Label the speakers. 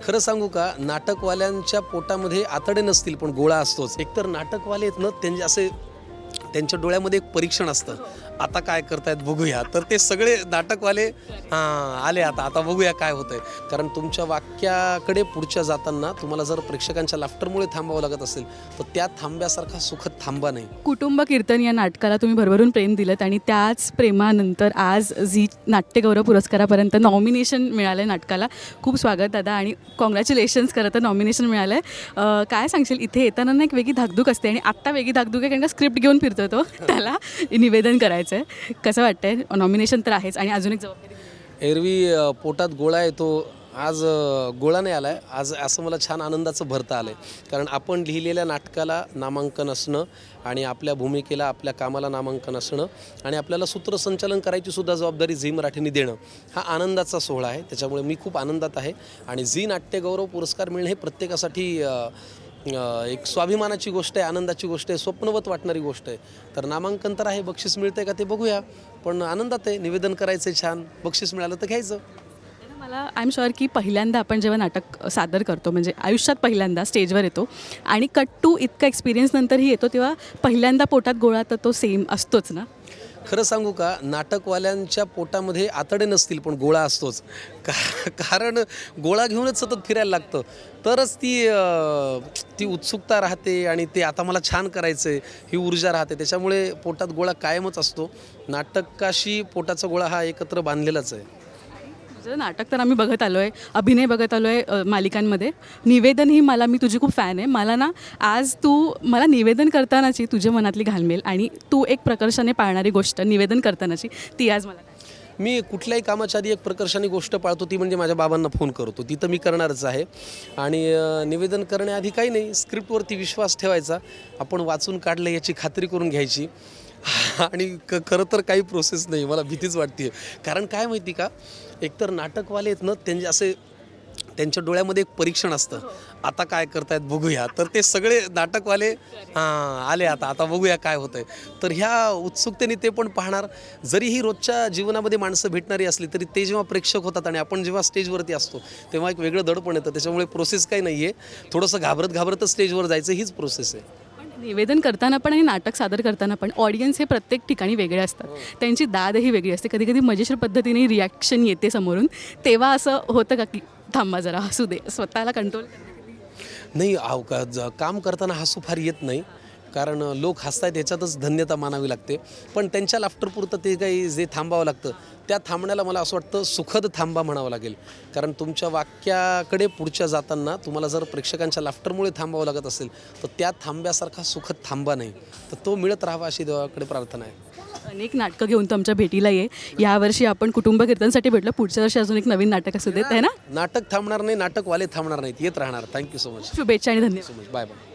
Speaker 1: खरं सांगू का, नाटकवाल्यांच्या पोटामध्ये आतडे नसतील पण गोळा असतोच. एकतर नाटकवाले आहेत ना, त्यांच्या डोळ्यामध्ये एक परीक्षण असतं. आता काय करतायत बघूया. तर ते सगळे नाटकवाले आले आता बघूया काय होतंय. कारण तुमच्या वाक्याकडे पुढच्या जाताना तुम्हाला जर प्रेक्षकांच्या लाफ्टरमुळे थांबावं लागत असेल तर त्या थांब्यासारखा सुखद थांबा नाही.
Speaker 2: कुटुंब कीर्तन या नाटकाला तुम्ही भरभरून प्रेम दिलं आणि त्याच प्रेमानंतर आज झी नाट्यगौरव पुरस्कारापर्यंत नॉमिनेशन मिळालं आहे नाटकाला. खूप स्वागत दादा आणि कॉंग्रॅच्युलेशन्स खरं तर नॉमिनेशन मिळालं आहे. काय सांगशील, इथे येताना ना एक वेगळी धाकधूक असते आणि आत्ता वेगळी धाकधूक आहे कारण का स्क्रिप्ट घेऊन फिरतो तो, त्याला निवेदन करायचं आहे. कसं वाटतंय? नॉमिनेशन तर आहेच आणि अजून एक जबाबदारी.
Speaker 1: एरवी पोटात गोळा येतो, आज गोळा नाही आला आहे. आज असं मला छान आनंदाचं भरता आलं आहे. कारण आपण लिहिलेल्या नाटकाला नामांकन असणं आणि आपल्या भूमिकेला, आपल्या कामाला नामांकन असणं आणि आपल्याला सूत्रसंचालन करायची सुद्धा जबाबदारी झी मराठीने देणं, हा आनंदाचा सोहळा आहे. त्याच्यामुळे मी खूप आनंदात आहे. आणि झी नाट्यगौरव पुरस्कार मिळणं हे प्रत्येकासाठी एक स्वाभिमानाची गोष्ट आहे, आनंदाची गोष्ट आहे, स्वप्नवत वाटणारी गोष्ट आहे. तर नामांकन तर आहे, बक्षीस मिळतंय का ते बघूया, पण आनंदात आहे. निवेदन करायचं आहे, छान बक्षीस मिळालं तर घ्यायचं.
Speaker 2: मला आय एम शुअर की पहिल्यांदा आपण जेव्हा नाटक सादर करतो, म्हणजे आयुष्यात पहिल्यांदा स्टेजवर येतो आणि कट टू इतका एक्सपिरियन्स नंतरही येतो, तेव्हा पहिल्यांदा पोटात गोळा तर तो सेम असतोच ना.
Speaker 1: खरं सांगू का, नाटकवाल्यांच्या पोटामध्ये आतडे नसतील पण गोळा असतोच. कारण गोळा घेऊनच सतत फिरायला लागतं, तरच ती उत्सुकता राहते आणि ते आता मला छान करायचं आहे ही ऊर्जा राहते. त्याच्यामुळे पोटात गोळा कायमच असतो. नाटकाशी पोटाचा गोळा हा एकत्र बांधलेलाच आहे.
Speaker 2: तुझं नाटक तर आम्ही बघत आलो आहे, अभिनय बघत आलो आहे मालिकांमध्ये. निवेदनही मी तुझी खूप फॅन आहे. मला ना आज तू मला निवेदन करतानाची तुझ्या मनातली घालमेल आणि तू एक प्रकर्षाने पाळणारी गोष्ट निवेदन करतानाची ती आज मला.
Speaker 1: मी कुठल्याही कामाच्या आधी एक प्रकर्षाने गोष्ट पाळतो, ती म्हणजे माझ्या बाबांना फोन करतो. ती तर मी करणारच आहे. आणि निवेदन करण्याआधी काही नाही, स्क्रिप्टवरती विश्वास ठेवायचा, आपण वाचून काढलं याची खात्री करून घ्यायची. आणि खरं तर काही प्रोसेस नाही, मला भीतीच वाटते. कारण काय माहिती का, एकतर नाटकवाले आहेत ना, त्यांच्या डोळ्यामध्ये एक परीक्षण असतं. आता काय करतायत बघूया. तर ते सगळे नाटकवाले आले आता बघूया काय होतंय. तर ह्या उत्सुकतेने ते पण पाहणार. जरीही रोजच्या जीवनामध्ये माणसं भेटणारी असली तरी ते जेव्हा प्रेक्षक होतात आणि आपण जेव्हा स्टेजवरती असतो तेव्हा एक वेगळं दडपण येतं. त्याच्यामुळे प्रोसेस काही नाही आहे, थोडंसं घाबरतच स्टेजवर जायचं, हीच प्रोसेस आहे.
Speaker 2: निवेदन करताना पण आणि नाटक सादर करताना पण ऑडियन्स हे प्रत्येक ठिकाणी वेगळे असतात. त्यांची दादही वेगळी असते. कधी कधी मजेशीर पद्धतीने रिॲक्शन येते समोरून. तेव्हा असं होतं का की थांबा जरा हसू दे, स्वतःला कंट्रोल
Speaker 1: नाही, काम करताना हसू फार येत नाही. कारण लोक हसतायत ह्याच्यातच धन्यता मानावी लागते. पण त्यांच्या लाफ्टरपुरतं ते काही जे थांबावं लागतं, त्या थांबण्याला मला असं वाटतं सुखद थांबा म्हणावं लागेल. कारण तुमच्या वाक्याकडे पुढच्या जाताना तुम्हाला जर प्रेक्षकांच्या लाफ्टरमुळे थांबावं लागत असेल तर त्या थांब्यासारखा सुखद थांबा नाही. तर तो मिळत राहावा अशी देवाकडे प्रार्थना आहे.
Speaker 2: अनेक नाटकं घेऊन तो आमच्या भेटीला ये. यावर्षी आपण कुटुंब कीर्तनसाठी भेटलो, पुढच्या वर्षी अजून एक नवीन नाटक असू देत आहे ना.
Speaker 1: नाटक थांबणार नाही, नाटकवाले थांबणार नाहीत, येत राहणार. Thank you so much.
Speaker 2: शुभेच्छा आणि धन्यवाद.
Speaker 1: So much. Bye bye.